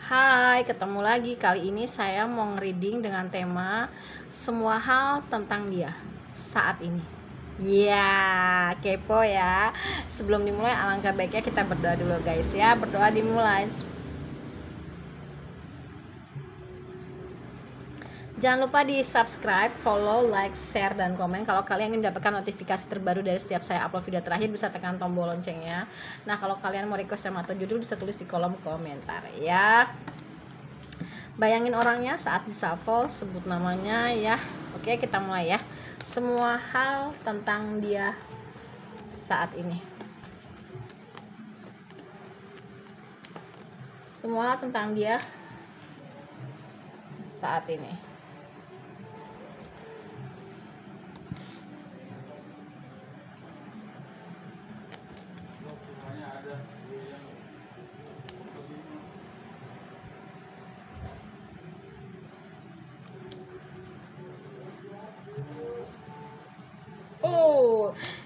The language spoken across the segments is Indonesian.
Hai, ketemu lagi. Kali ini saya mau nge-reading dengan tema semua hal tentang dia saat ini. Ya, kepo ya. Sebelum dimulai, alangkah baiknya kita berdoa dulu guys ya. Berdoa dimulai. Jangan lupa di subscribe, follow, like, share, dan komen. Kalau kalian ingin mendapatkan notifikasi terbaru dari setiap saya upload video terakhir, bisa tekan tombol loncengnya. Nah, kalau kalian mau request tema atau judul, bisa tulis di kolom komentar ya. Bayangin orangnya saat di shuffle, sebut namanya ya. Oke, kita mulai ya. Semua hal tentang dia saat ini. Semua hal tentang dia saat ini.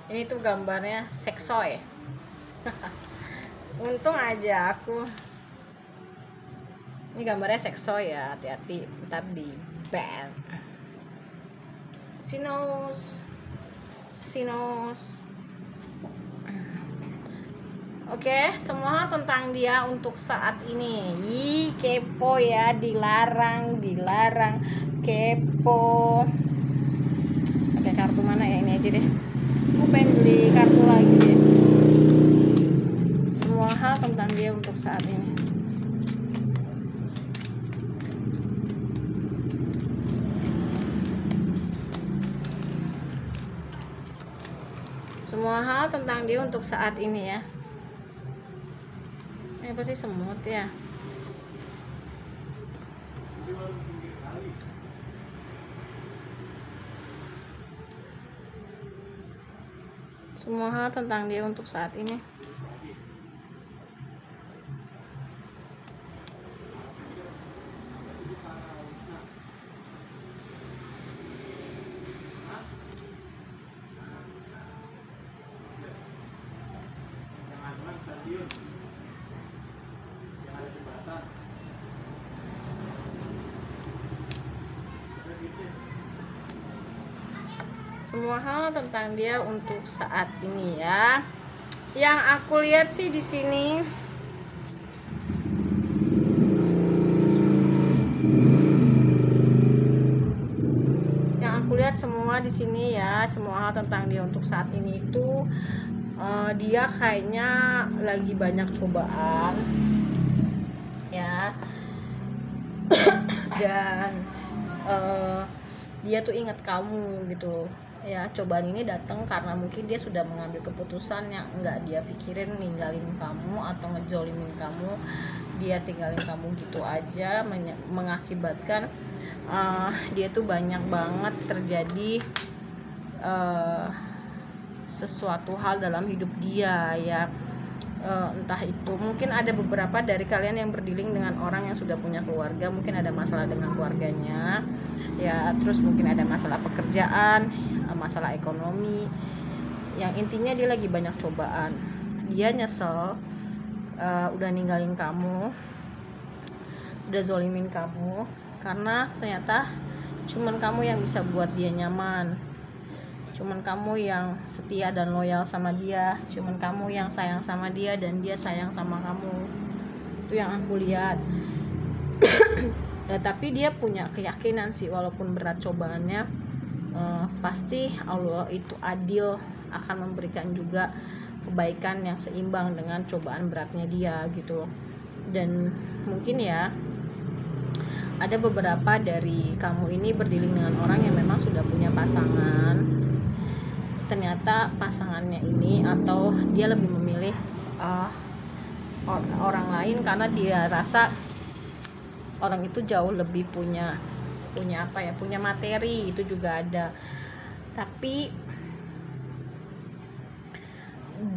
Ini tuh gambarnya seksoy. Untung aja aku. Ini gambarnya seksoy ya, hati-hati ntar di ban. Sinos. Oke, semua tentang dia untuk saat ini. Ih, kepo ya, dilarang kepo. Pakai kartu mana ya? Ini aja deh. Aku pengen beli kartu lagi deh. Semua hal tentang dia untuk saat ini. Semua hal tentang dia untuk saat ini ya. Ini pasti semut ya. Semua hal tentang dia untuk saat ini. Semua hal tentang dia untuk saat ini ya. Yang aku lihat sih di sini semua di sini ya, semua hal tentang dia untuk saat ini itu dia kayaknya lagi banyak cobaan ya. Dan dia tuh ingat kamu gitu loh ya. Cobaan ini datang karena mungkin dia sudah mengambil keputusan yang enggak dia pikirin, ninggalin kamu atau ngejolimin kamu. Dia tinggalin kamu gitu aja, mengakibatkan dia tuh banyak banget terjadi sesuatu hal dalam hidup dia ya. Entah itu mungkin ada beberapa dari kalian yang berdealing dengan orang yang sudah punya keluarga, mungkin ada masalah dengan keluarganya ya, terus mungkin ada masalah pekerjaan, masalah ekonomi, yang intinya dia lagi banyak cobaan. Dia nyesel udah ninggalin kamu, udah zolimin kamu, karena ternyata cuman kamu yang bisa buat dia nyaman, cuman kamu yang setia dan loyal sama dia, cuman kamu yang sayang sama dia dan dia sayang sama kamu. Itu yang aku lihat. Tapi dia punya keyakinan sih, walaupun berat cobaannya, pasti Allah itu adil, akan memberikan juga kebaikan yang seimbang dengan cobaan beratnya dia gitu. Dan mungkin ya ada beberapa dari kamu ini berdealing dengan orang yang memang sudah punya pasangan. Ternyata pasangannya ini, atau dia lebih memilih orang lain karena dia rasa orang itu jauh lebih punya apa ya, punya materi, itu juga ada. Tapi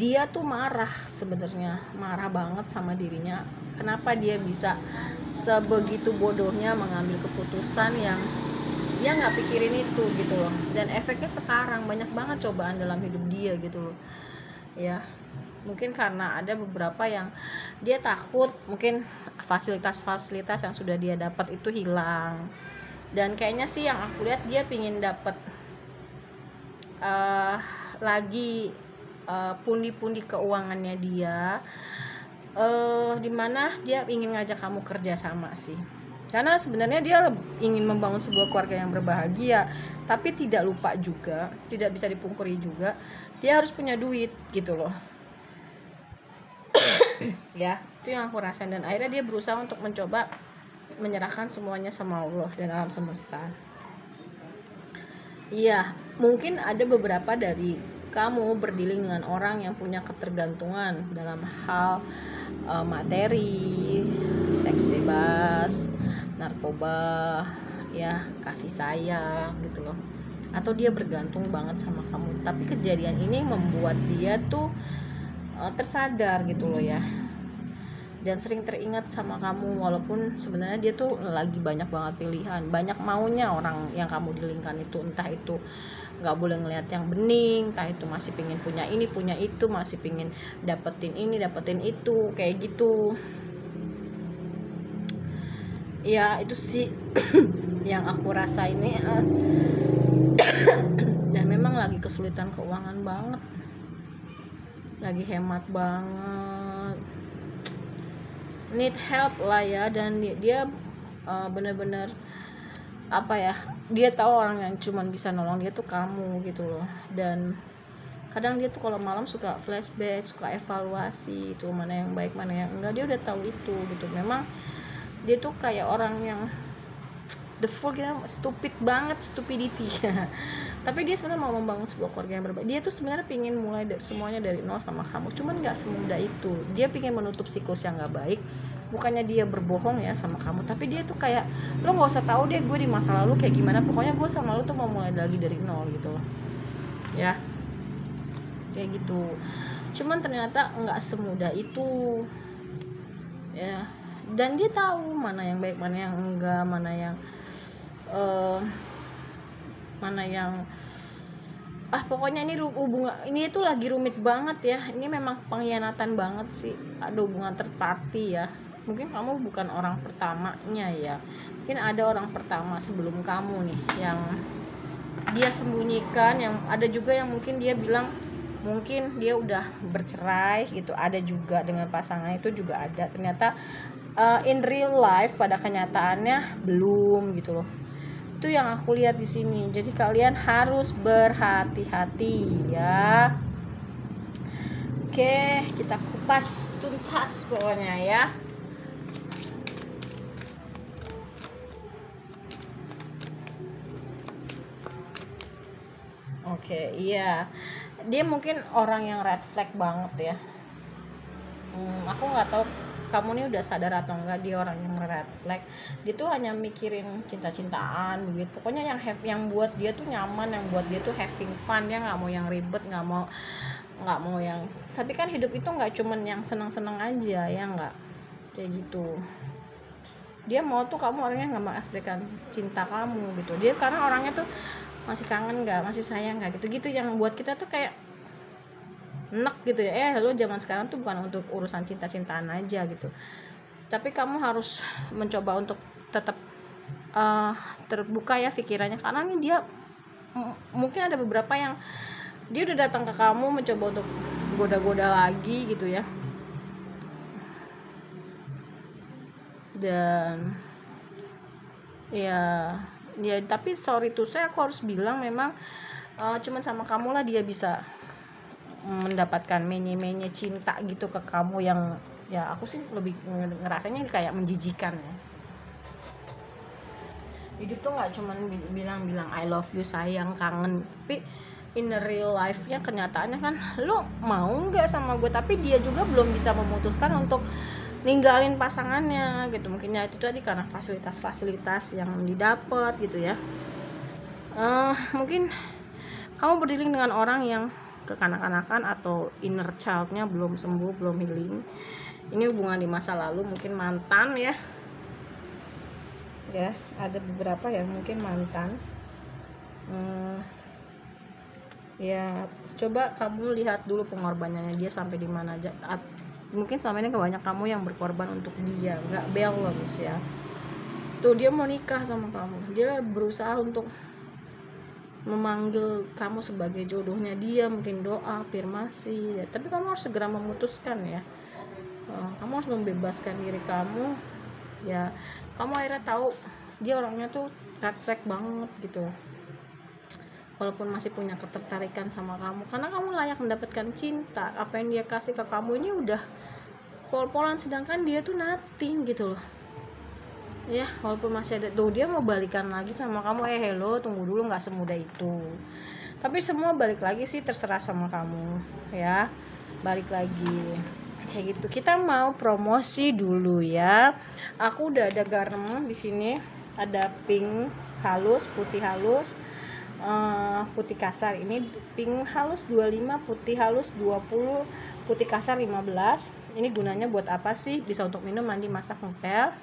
dia tuh marah, sebenarnya marah banget sama dirinya. Kenapa dia bisa sebegitu bodohnya mengambil keputusan yang dia nggak pikirin itu gitu loh. Dan efeknya sekarang banyak banget cobaan dalam hidup dia gitu loh ya. Mungkin karena ada beberapa yang dia takut mungkin fasilitas-fasilitas yang sudah dia dapat itu hilang. Dan kayaknya sih yang aku lihat dia pingin dapat lagi pundi-pundi keuangannya dia, dimana dia ingin ngajak kamu kerja sama sih. Karena sebenarnya dia ingin membangun sebuah keluarga yang berbahagia, tapi tidak lupa juga, tidak bisa dipungkiri juga, dia harus punya duit gitu loh. Ya, itu yang aku rasain, dan akhirnya dia berusaha untuk mencoba menyerahkan semuanya sama Allah dan alam semesta. Iya, mungkin ada beberapa dari kamu berdealing dengan orang yang punya ketergantungan dalam hal materi, seks bebas, narkoba, ya kasih sayang gitu loh. Atau dia bergantung banget sama kamu. Tapi kejadian ini membuat dia tuh tersadar gitu loh ya, dan sering teringat sama kamu, walaupun sebenarnya dia tuh lagi banyak banget pilihan, banyak maunya orang yang kamu dilingkan itu. Entah itu nggak boleh ngelihat yang bening, entah itu masih pingin punya ini punya itu, masih pingin dapetin ini dapetin itu, kayak gitu ya. Itu sih yang aku rasa ini. Dan memang lagi kesulitan keuangan banget, lagi hemat banget, need help lah ya. Dan dia bener-bener apa ya, dia tahu orang yang cuman bisa nolong dia tuh kamu gitu loh. Dan kadang dia tuh kalau malam suka flashback, suka evaluasi itu mana yang baik mana yang enggak, dia udah tahu itu gitu. Memang dia tuh kayak orang yang the full gitu, stupid banget, stupidity. Tapi dia sebenarnya mau membangun sebuah keluarga yang berbeda. Dia tuh sebenarnya pingin mulai semuanya dari nol sama kamu, cuman nggak semudah itu. Dia pingin menutup siklus yang nggak baik. Bukannya dia berbohong ya sama kamu, tapi dia tuh kayak, lo nggak usah tahu deh gue di masa lalu kayak gimana, pokoknya gue sama lo tuh mau mulai lagi dari nol gitu loh ya, kayak gitu. Cuman ternyata nggak semudah itu ya. Dan dia tahu mana yang baik mana yang enggak, mana yang pokoknya ini hubungan ini tuh lagi rumit banget ya. Ini memang pengkhianatan banget sih, ada hubungan third party ya. Mungkin kamu bukan orang pertamanya ya, mungkin ada orang pertama sebelum kamu nih yang dia sembunyikan. Yang ada juga yang mungkin dia bilang mungkin dia udah bercerai gitu, ada juga dengan pasangan itu juga ada. Ternyata in real life pada kenyataannya belum gitu loh. Itu yang aku lihat di sini. Jadi kalian harus berhati-hati ya. Oke, kita kupas tuntas pokoknya ya. Oke, iya. Dia mungkin orang yang red flag banget ya. Aku nggak tahu kamu nih udah sadar atau enggak, dia orang yang red flag. Dia tuh hanya mikirin cinta-cintaan begitu. Pokoknya yang buat dia tuh nyaman, yang buat dia tuh having fun. Dia nggak mau yang ribet, nggak mau yang. Tapi kan hidup itu nggak cuman yang senang-senang aja ya, nggak kayak gitu. Dia mau tuh kamu orangnya nggak mengekspresikan cinta kamu gitu. Dia karena orangnya tuh masih kangen nggak, masih sayang nggak gitu-gitu, yang buat kita tuh kayak enak gitu ya. Lo zaman sekarang tuh bukan untuk urusan cinta-cintaan aja gitu, tapi kamu harus mencoba untuk tetap terbuka ya pikirannya. Karena nih dia mungkin ada beberapa yang dia udah datang ke kamu mencoba untuk goda-goda lagi gitu ya. Dan ya tapi sorry tuh saya, aku harus bilang memang cuman sama kamu lah dia bisa mendapatkan menye-menye cinta gitu ke kamu, yang ya aku sih lebih ngerasanya kayak menjijikan ya. Hidup tuh nggak cuman bilang I love you, sayang, kangen, tapi in the real life-nya kenyataannya kan lo mau nggak sama gue, tapi dia juga belum bisa memutuskan untuk ninggalin pasangannya gitu. Mungkin ya itu tadi karena fasilitas-fasilitas yang didapat gitu ya. Mungkin kamu berdealing dengan orang yang kekanak-kanakan atau inner child-nya belum sembuh, belum healing. Ini hubungan di masa lalu, mungkin mantan ya. Ya, ada beberapa yang mungkin mantan. Ya coba kamu lihat dulu pengorbanannya dia sampai di mana aja. Mungkin selama ini banyak kamu yang berkorban untuk dia, nggak balance ya. Tuh dia mau nikah sama kamu, dia berusaha untuk memanggil kamu sebagai jodohnya dia, mungkin doa, afirmasi ya. Tapi kamu harus segera memutuskan ya. Kamu harus membebaskan diri kamu ya. Kamu akhirnya tahu dia orangnya tuh red flag banget gitu, walaupun masih punya ketertarikan sama kamu, karena kamu layak mendapatkan cinta. Apa yang dia kasih ke kamu ini udah pol-polan, sedangkan dia tuh nothing gitu loh ya. Walaupun masih ada tuh dia mau balikan lagi sama kamu, hello, tunggu dulu, nggak semudah itu. Tapi semua balik lagi sih terserah sama kamu ya, balik lagi kayak gitu. Kita mau promosi dulu ya. Aku udah ada garam di sini, ada pink halus, putih halus, putih kasar. Ini pink halus 25, putih halus 20, putih kasar 15. Ini gunanya buat apa sih? Bisa untuk minum, mandi, masak, ngepel.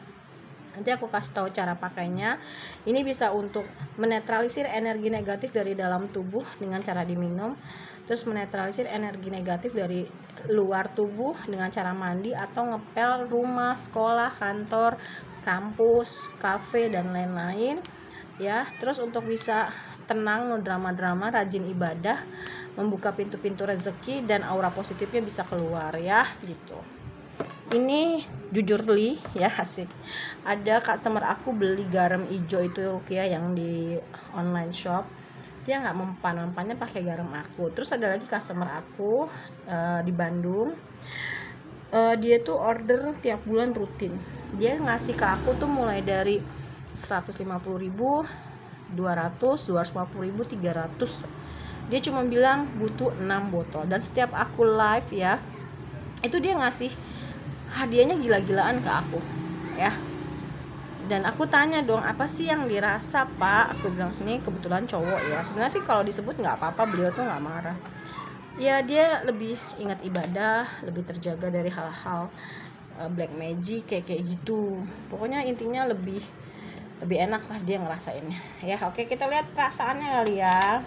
Nanti aku kasih tahu cara pakainya. Ini bisa untuk menetralisir energi negatif dari dalam tubuh dengan cara diminum, terus menetralisir energi negatif dari luar tubuh dengan cara mandi atau ngepel rumah, sekolah, kantor, kampus, kafe dan lain-lain ya. Terus untuk bisa tenang, no drama-drama, rajin ibadah, membuka pintu-pintu rezeki dan aura positifnya bisa keluar ya gitu. Ini jujurly ya, asik. Ada customer aku beli garam hijau itu Rukia yang di online shop, dia nggak mempan-mempannya pakai garam aku. Terus ada lagi customer aku di Bandung, dia tuh order tiap bulan rutin. Dia ngasih ke aku tuh mulai dari 150.000, 200, 250.000, 300. Dia cuma bilang butuh 6 botol. Dan setiap aku live ya, itu dia ngasih hadiahnya gila-gilaan ke aku ya. Dan aku tanya dong, apa sih yang dirasa Pak? Aku bilang ini kebetulan cowok ya. Sebenarnya sih kalau disebut nggak apa-apa, beliau tuh nggak marah ya. Dia lebih ingat ibadah, lebih terjaga dari hal-hal black magic kayak gitu. Pokoknya intinya lebih enak lah dia ngerasainnya ya. Oke, kita lihat perasaannya kali ya.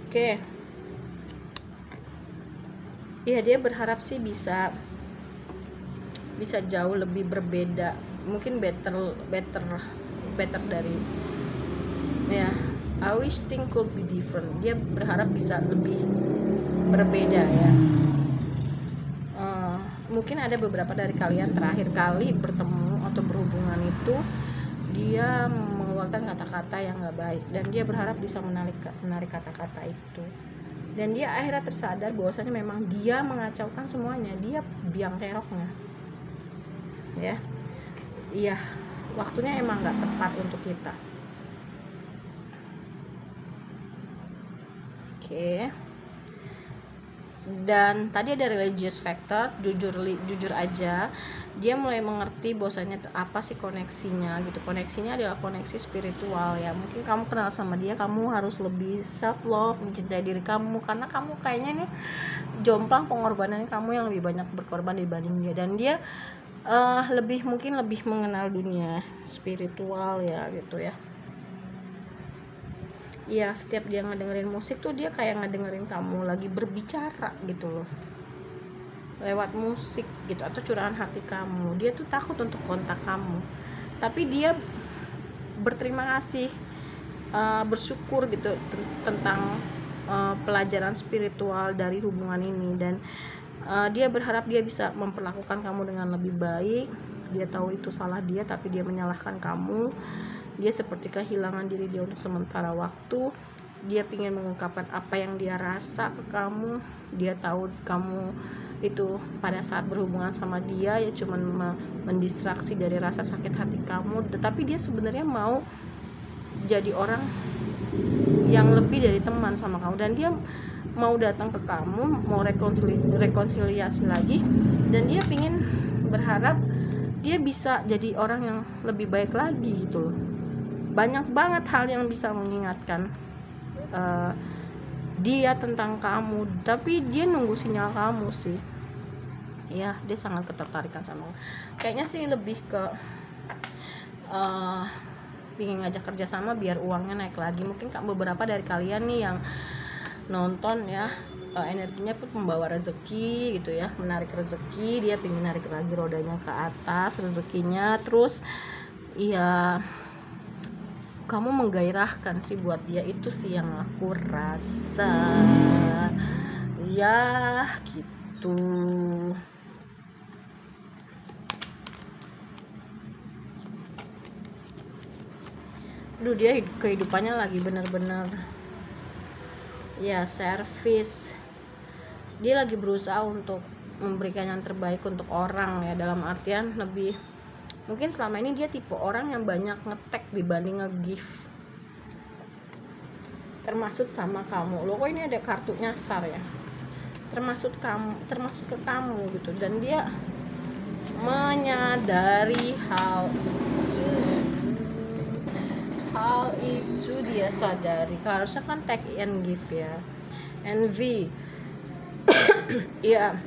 Oke. Iya, dia berharap sih bisa jauh lebih berbeda, mungkin better dari ya. I wish things could be different. Dia berharap bisa lebih berbeda ya. Mungkin ada beberapa dari kalian terakhir kali bertemu atau berhubungan itu dia mengeluarkan kata-kata yang gak baik, dan dia berharap bisa menarik kata-kata itu. Dan dia akhirnya tersadar bahwasanya memang dia mengacaukan semuanya, dia biang keroknya ya. Iya, waktunya emang gak tepat untuk kita. Oke. Dan tadi ada religious factor, jujur aja dia mulai mengerti bahwasanya apa sih koneksinya gitu. Koneksinya adalah koneksi spiritual ya. Mungkin kamu kenal sama dia, kamu harus lebih self love, mencintai diri kamu, karena kamu kayaknya nih jomplang, pengorbanan kamu yang lebih banyak berkorban dibanding dia. Dan dia mungkin lebih mengenal dunia spiritual ya gitu ya. Ya, setiap dia ngedengerin musik tuh dia kayak ngedengerin kamu lagi berbicara gitu loh, lewat musik gitu, atau curahan hati kamu. Dia tuh takut untuk kontak kamu, tapi dia berterima kasih, bersyukur gitu tentang pelajaran spiritual dari hubungan ini. Dan dia berharap dia bisa memperlakukan kamu dengan lebih baik. Dia tahu itu salah dia, tapi dia menyalahkan kamu. Dia seperti kehilangan diri dia untuk sementara waktu. Dia ingin mengungkapkan apa yang dia rasa ke kamu. Dia tahu kamu itu pada saat berhubungan sama dia ya cuman mendistraksi dari rasa sakit hati kamu, tetapi dia sebenarnya mau jadi orang yang lebih dari teman sama kamu. Dan dia mau datang ke kamu, mau rekonsiliasi lagi, dan dia berharap dia bisa jadi orang yang lebih baik lagi gitu loh. Banyak banget hal yang bisa mengingatkan dia tentang kamu, tapi dia nunggu sinyal kamu sih. ya dia sangat ketertarikan sama lo. Kayaknya sih lebih ke ingin ngajak kerjasama biar uangnya naik lagi. Mungkin beberapa dari kalian nih yang nonton ya, energinya tuh pembawa rezeki gitu ya, menarik rezeki, dia pengen narik lagi rodanya ke atas rezekinya. Terus ya kamu menggairahkan sih buat dia, itu sih yang aku rasa ya gitu. Aduh, dia kehidupannya lagi bener-bener ya servis. Dia lagi berusaha untuk memberikan yang terbaik untuk orang ya, dalam artian lebih, mungkin selama ini dia tipe orang yang banyak ngetek dibanding nge-give, termasuk sama kamu. Loh kok ini ada kartu nyasar ya, termasuk ke kamu gitu. Dan dia menyadari hal itu dia sadari. Harusnya kan take and give ya, envy. Iya,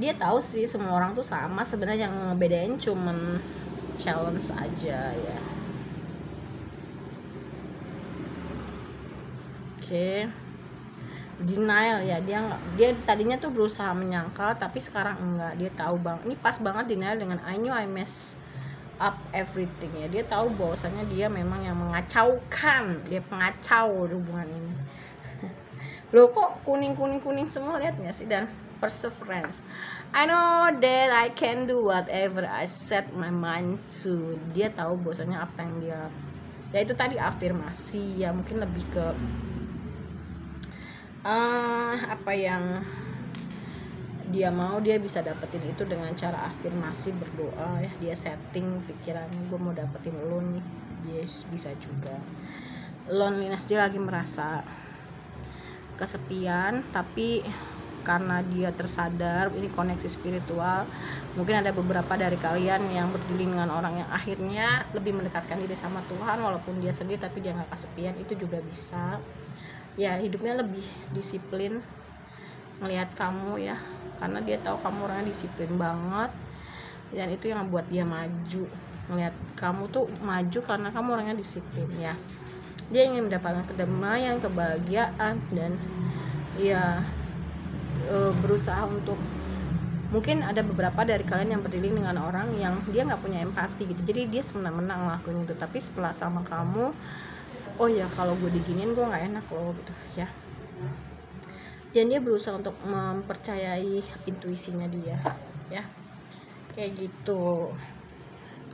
dia tahu sih semua orang tuh sama sebenarnya, yang ngebedain cuman challenge aja ya. Oke. Denial ya, dia tadinya tuh berusaha menyangkal tapi sekarang enggak. Dia tahu bang, ini pas banget denial dengan I knew I mess up everything ya. Dia tahu bahwasanya dia memang yang mengacaukan, dia pengacau hubungan ini. Loh kok kuning semua, lihat nggak sih? Dan perseverance, I know that I can do whatever I set my mind to. Dia tahu bahwasanya apa yang dia, ya itu tadi afirmasi ya, mungkin lebih ke apa yang dia mau, dia bisa dapetin itu dengan cara afirmasi, berdoa ya. Dia setting pikirannya, gue mau dapetin lo nih. Yes, bisa juga. Loneliness, dia lagi merasa kesepian, tapi karena dia tersadar ini koneksi spiritual, mungkin ada beberapa dari kalian yang berdiri dengan orang yang akhirnya lebih mendekatkan diri sama Tuhan, walaupun dia sendiri tapi dia nggak kesepian, itu juga bisa ya. Hidupnya lebih disiplin ngelihat kamu ya, karena dia tahu kamu orangnya disiplin banget, dan itu yang membuat dia maju. Ngelihat kamu tuh maju karena kamu orangnya disiplin ya. Dia ingin mendapatkan kedamaian, kebahagiaan, dan ya berusaha untuk, mungkin ada beberapa dari kalian yang berdiri dengan orang yang dia nggak punya empati gitu, jadi dia semena-mena ngelakuin itu. Tapi setelah sama kamu, oh ya kalau gue diginiin gue nggak enak loh gitu ya. Dan dia berusaha untuk mempercayai intuisinya dia ya, kayak gitu.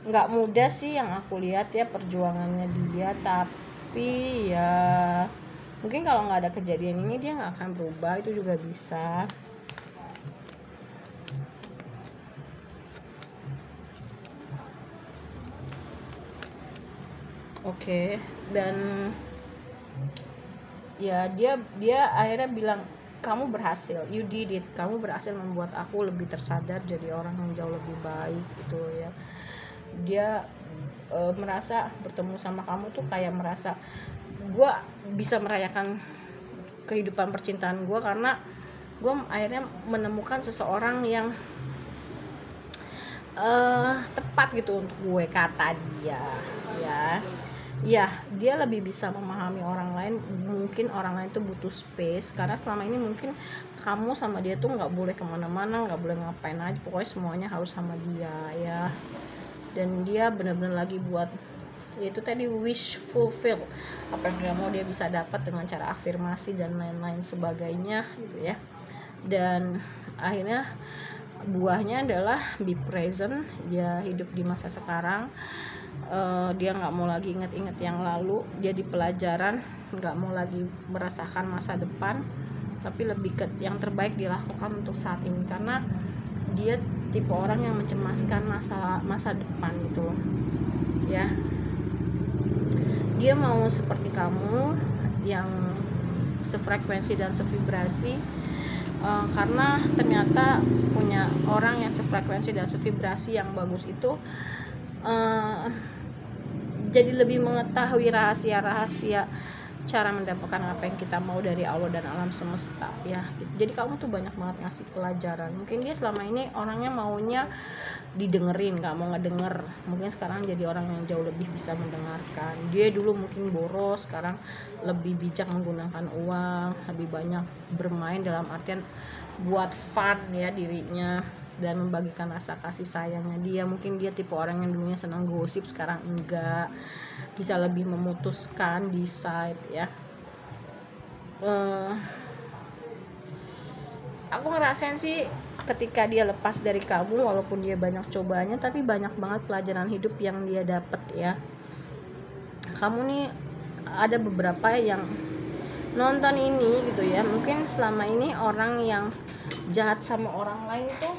Nggak mudah sih yang aku lihat ya perjuangannya dia, tapi ya mungkin kalau nggak ada kejadian ini dia nggak akan berubah, itu juga bisa. Oke. Dan ya dia akhirnya bilang, kamu berhasil, you did it, kamu berhasil membuat aku lebih tersadar jadi orang yang jauh lebih baik gitu ya. Dia merasa bertemu sama kamu tuh kayak merasa, gue bisa merayakan kehidupan percintaan gue karena gue akhirnya menemukan seseorang yang tepat gitu untuk gue, kata dia ya. Ya, dia lebih bisa memahami orang lain. Mungkin orang lain tuh butuh space, karena selama ini mungkin kamu sama dia tuh nggak boleh kemana-mana, nggak boleh ngapain aja, pokoknya semuanya harus sama dia ya. Dan dia benar-benar lagi buat, yaitu tadi wish fulfill, apa yang dia mau dia bisa dapat dengan cara afirmasi dan lain-lain sebagainya gitu ya. Dan akhirnya buahnya adalah be present, dia hidup di masa sekarang. Dia nggak mau lagi inget-inget yang lalu, dia di pelajaran, nggak mau lagi merasakan masa depan, tapi lebih ke yang terbaik dilakukan untuk saat ini, karena dia tipe orang yang mencemaskan masa depan gitu loh ya. Dia mau seperti kamu yang sefrekuensi dan sevibrasi, karena ternyata punya orang yang sefrekuensi dan sevibrasi yang bagus itu jadi lebih mengetahui rahasia-rahasia cara mendapatkan apa yang kita mau dari Allah dan alam semesta ya. Jadi kamu tuh banyak banget ngasih pelajaran. Mungkin dia selama ini orangnya maunya didengerin, nggak mau ngedenger. Mungkin sekarang jadi orang yang jauh lebih bisa mendengarkan. Dia dulu mungkin boros, sekarang lebih bijak menggunakan uang, lebih banyak bermain dalam artian buat fun ya dirinya dan membagikan rasa kasih sayangnya dia. Mungkin dia tipe orang yang dulunya senang gosip, sekarang enggak, bisa lebih memutuskan, decide ya. Aku ngerasain sih ketika dia lepas dari kamu, walaupun dia banyak cobanya, tapi banyak banget pelajaran hidup yang dia dapet ya. Kamu nih ada beberapa yang nonton ini gitu ya, mungkin selama ini orang yang jahat sama orang lain tuh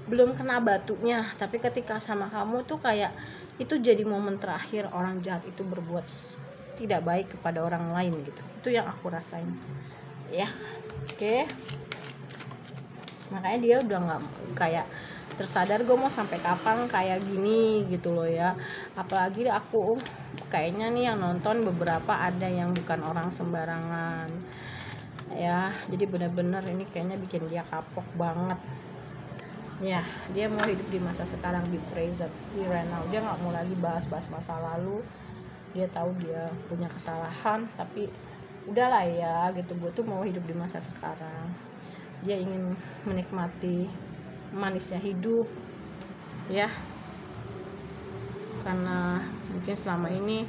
belum kena batunya, tapi ketika sama kamu tuh kayak itu jadi momen terakhir orang jahat itu berbuat tidak baik kepada orang lain gitu. Itu yang aku rasain ya. Oke. Makanya dia udah nggak kayak tersadar gue mau sampai kapan kayak gini gitu loh ya. Apalagi aku kayaknya nih yang nonton beberapa ada yang bukan orang sembarangan ya, jadi benar-benar ini kayaknya bikin dia kapok banget ya. Dia mau hidup di masa sekarang, di present, di right now. Dia nggak mau lagi bahas-bahas masa lalu. Dia tahu dia punya kesalahan, tapi udahlah ya gitu. Gue tuh mau hidup di masa sekarang. Dia ingin menikmati manisnya hidup ya, karena mungkin selama ini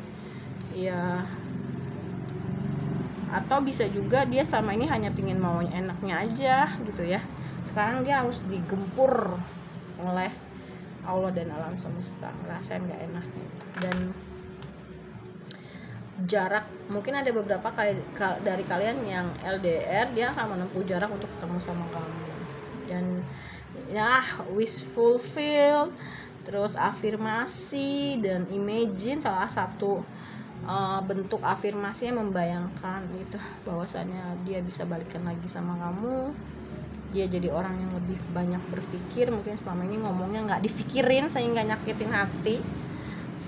ya, atau bisa juga dia selama ini hanya pingin mau enaknya aja gitu ya. Sekarang dia harus digempur oleh Allah dan alam semesta, ngerasain gak enaknya. Dan jarak, mungkin ada beberapa dari kalian yang LDR, dia akan menempuh jarak untuk ketemu sama kamu. Dan ya wish fulfill, terus afirmasi dan imagine, salah satu bentuk afirmasinya membayangkan gitu bahwasannya dia bisa balikan lagi sama kamu. Dia jadi orang yang lebih banyak berpikir, mungkin selama ini ngomongnya nggak dipikirin sehingga nyakitin hati.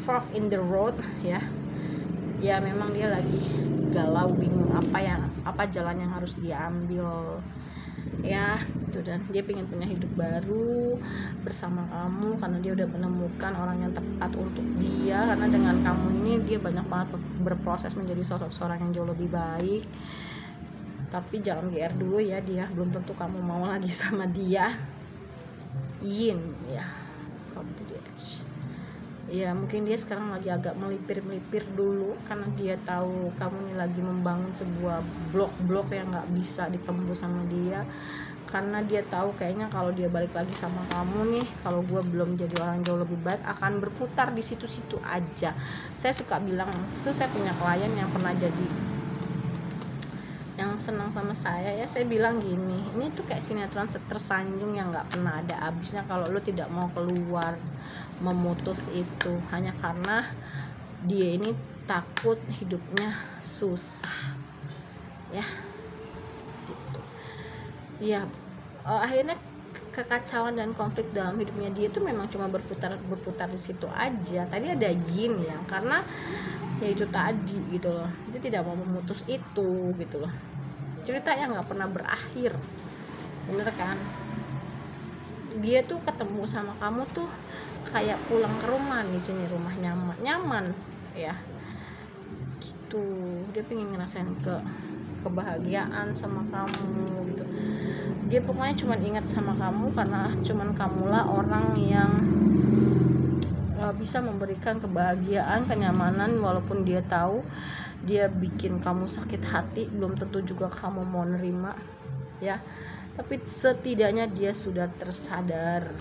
Fork in the road ya. Ya memang dia lagi galau, bingung apa jalan yang harus diambil ya itu. Dan dia pengen punya hidup baru bersama kamu karena dia udah menemukan orang yang tepat untuk dia. Karena dengan kamu ini dia banyak banget berproses menjadi sosok seorang yang jauh lebih baik. Tapi jangan GR dulu ya, dia belum tentu kamu mau lagi sama dia. Yin ya, come to the edge ya. Mungkin dia sekarang lagi agak melipir dulu karena dia tahu kamu ini lagi membangun sebuah blok yang nggak bisa ditembus sama dia. Karena dia tahu kayaknya kalau dia balik lagi sama kamu nih, kalau gue belum jadi orang jauh lebih baik, akan berputar di situ-situ aja. Saya suka bilang itu, saya punya klien yang pernah jadi yang senang sama saya ya, saya bilang gini, ini tuh kayak sinetron tersanjung yang nggak pernah ada habisnya kalau lu tidak mau keluar memutus itu hanya karena dia ini takut hidupnya susah ya gitu ya. Akhirnya kekacauan dan konflik dalam hidupnya dia itu memang cuma berputar di situ aja. Tadi ada yin ya, karena ya itu tadi gitu loh, dia tidak mau memutus itu gitu loh. Cerita yang nggak pernah berakhir, bener kan? Dia tuh ketemu sama kamu tuh kayak pulang ke rumah, di sini rumah nyaman ya gitu. Dia pengen ngerasain kebahagiaan sama kamu gitu. Dia pokoknya cuma ingat sama kamu karena cuman kamulah orang yang bisa memberikan kebahagiaan, kenyamanan. Walaupun dia tahu dia bikin kamu sakit hati, belum tentu juga kamu mau nerima ya, tapi setidaknya dia sudah tersadar.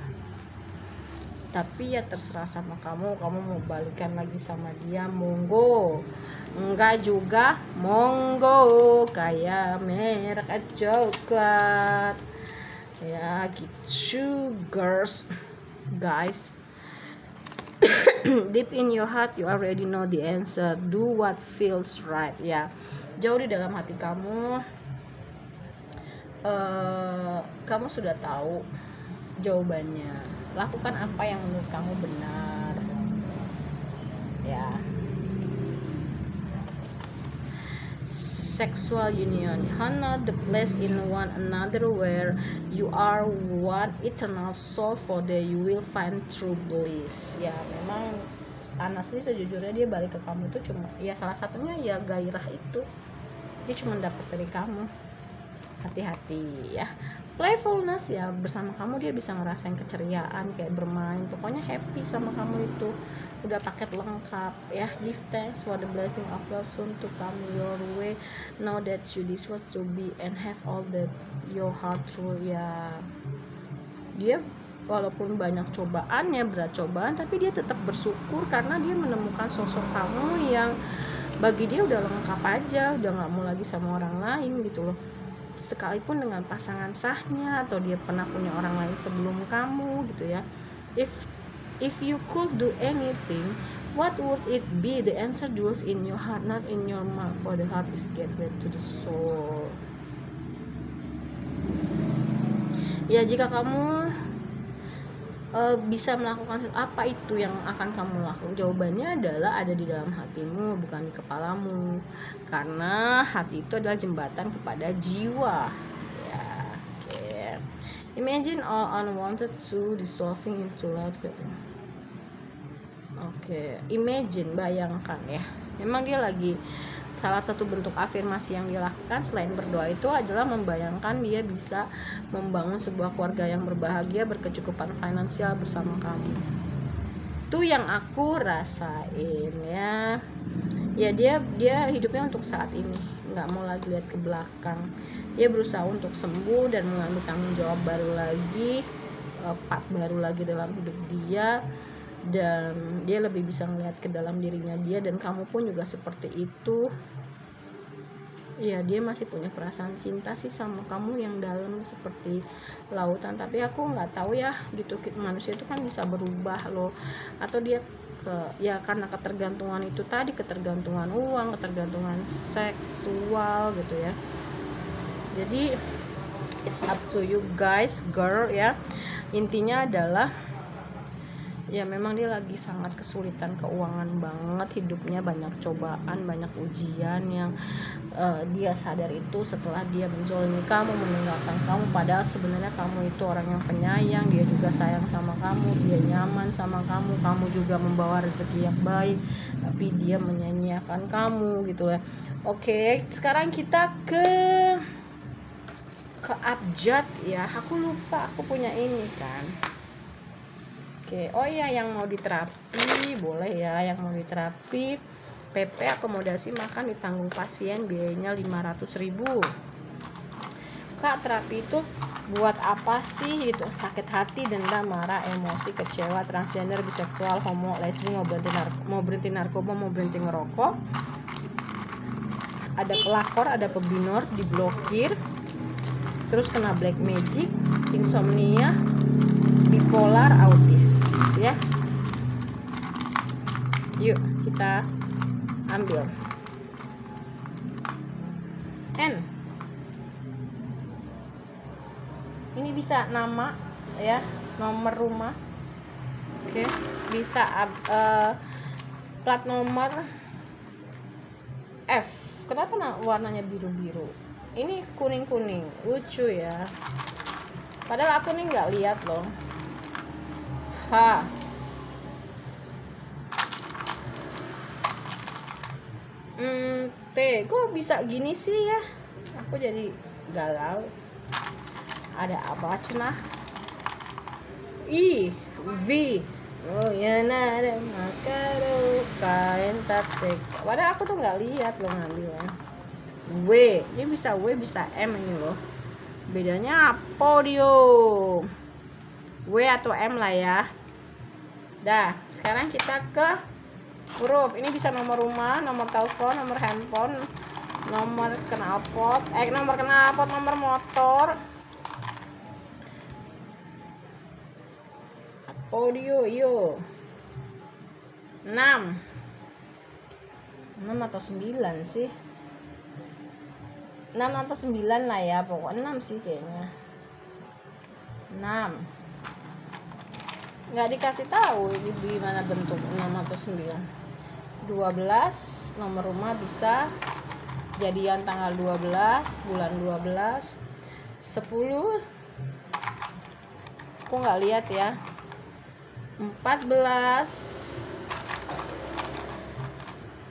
Tapi ya terserah sama kamu mau balikan lagi sama dia, monggo. Enggak juga monggo, kayak merek coklat ya gitu guys. Deep in your heart you already know the answer. Do what feels right ya. Jauh di dalam hati kamu, kamu sudah tahu jawabannya. Lakukan apa yang menurut kamu benar ya. sexual union. Honor the place in one another where you are one eternal soul, for there you will find true bliss. Ya memang Anas sih sejujurnya dia balik ke kamu itu cuma ya salah satunya ya gairah itu, dia cuma dapat dari kamu. Hati-hati ya, playfulness ya, bersama kamu dia bisa ngerasain keceriaan kayak bermain, pokoknya happy sama kamu itu udah paket lengkap ya. Give thanks for the blessing of love soon to come your way, know that you deserve to be and have all that your heart true. Ya dia walaupun banyak cobaannya, berat cobaan, tapi dia tetap bersyukur karena dia menemukan sosok kamu yang bagi dia udah lengkap aja, udah nggak mau lagi sama orang lain gitu loh. Sekalipun dengan pasangan sahnya atau dia pernah punya orang lain sebelum kamu gitu ya. If you could do anything, what would it be? The answer dwells in your heart, not in your mouth, for the heart is gateway to the soul. Ya jika kamu bisa melakukan apa itu yang akan kamu lakukan, jawabannya adalah ada di dalam hatimu, bukan di kepalamu, karena hati itu adalah jembatan kepada jiwa ya. Okay. Imagine all unwanted to dissolving into light. Imagine, bayangkan ya, memang dia lagi salah satu bentuk afirmasi yang dilakukan selain berdoa itu adalah membayangkan dia bisa membangun sebuah keluarga yang berbahagia, berkecukupan finansial bersama kamu. Itu yang aku rasain ya. Ya dia hidupnya untuk saat ini, nggak mau lagi lihat ke belakang. Dia berusaha untuk sembuh dan mengambil tanggung jawab baru lagi, part baru lagi dalam hidup dia, dan dia lebih bisa melihat ke dalam dirinya dia, dan kamu pun juga seperti itu ya. Dia masih punya perasaan cinta sih sama kamu yang dalam seperti lautan, tapi aku nggak tahu ya gitu, manusia itu kan bisa berubah loh, atau dia ya karena ketergantungan itu tadi, ketergantungan uang, ketergantungan seksual gitu ya. Jadi it's up to you guys, girl ya. Intinya adalah ya memang dia lagi sangat kesulitan keuangan banget, hidupnya banyak cobaan, banyak ujian yang dia sadar itu setelah dia menzolimi kamu, meninggalkan kamu, padahal sebenarnya kamu itu orang yang penyayang, dia juga sayang sama kamu, dia nyaman sama kamu, kamu juga membawa rezeki yang baik, tapi dia menyanyiakan kamu gitu ya. Oke, sekarang kita ke abjad ya. Aku lupa aku punya ini kan. Oh iya, yang mau diterapi boleh ya, yang mau diterapi PP akomodasi makan ditanggung pasien, biayanya 500.000. Kak, terapi itu buat apa sih gitu? Sakit hati, dendam, marah, emosi, kecewa, transgender, biseksual, homo, lesbi, mau berhenti narkoba, mau berhenti ngerokok, ada pelakor, ada pebinor, diblokir, terus kena black magic, insomnia, bipolar, autis ya. Yuk kita ambil N. Ini bisa nama ya, nomor rumah. Oke, bisa plat nomor F. Kenapa warnanya biru-biru? Ini kuning-kuning, lucu ya. Padahal aku nih nggak lihat loh. H. T. Kok bisa gini sih ya? Aku jadi galau. Ada apa cenah? I. V. Oh ya nada makaro kain tatek. Padahal aku tuh nggak lihat loh ngambilnya. W. Ini bisa W bisa M ini loh. Bedanya apa dia? W atau M lah ya. Dah, sekarang kita ke huruf. Ini bisa nomor rumah, nomor telepon, nomor handphone, nomor knalpot, nomor motor. Apa dia? Yo. 6 atau 9 sih. 6 atau 9 lah ya, pokoknya 6 sih kayaknya. 6. Nggak dikasih tahu ini gimana bentuk 6 atau 9. 12 nomor rumah bisa kejadian tanggal 12 bulan 12 10, aku nggak lihat ya, 14,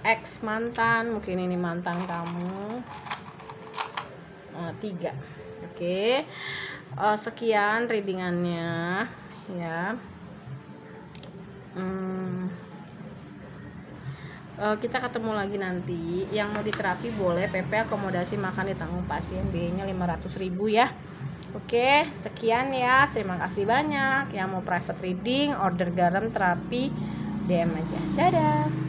ex mantan, mungkin ini mantan kamu, 3. Oke. Sekian readingannya ya. Kita ketemu lagi nanti. Yang mau diterapi boleh, PP akomodasi makan ditanggung pasien, biayanya 500.000 ya. Oke, sekian ya. Terima kasih banyak. Yang mau private reading, order garam terapi, DM aja. Dadah.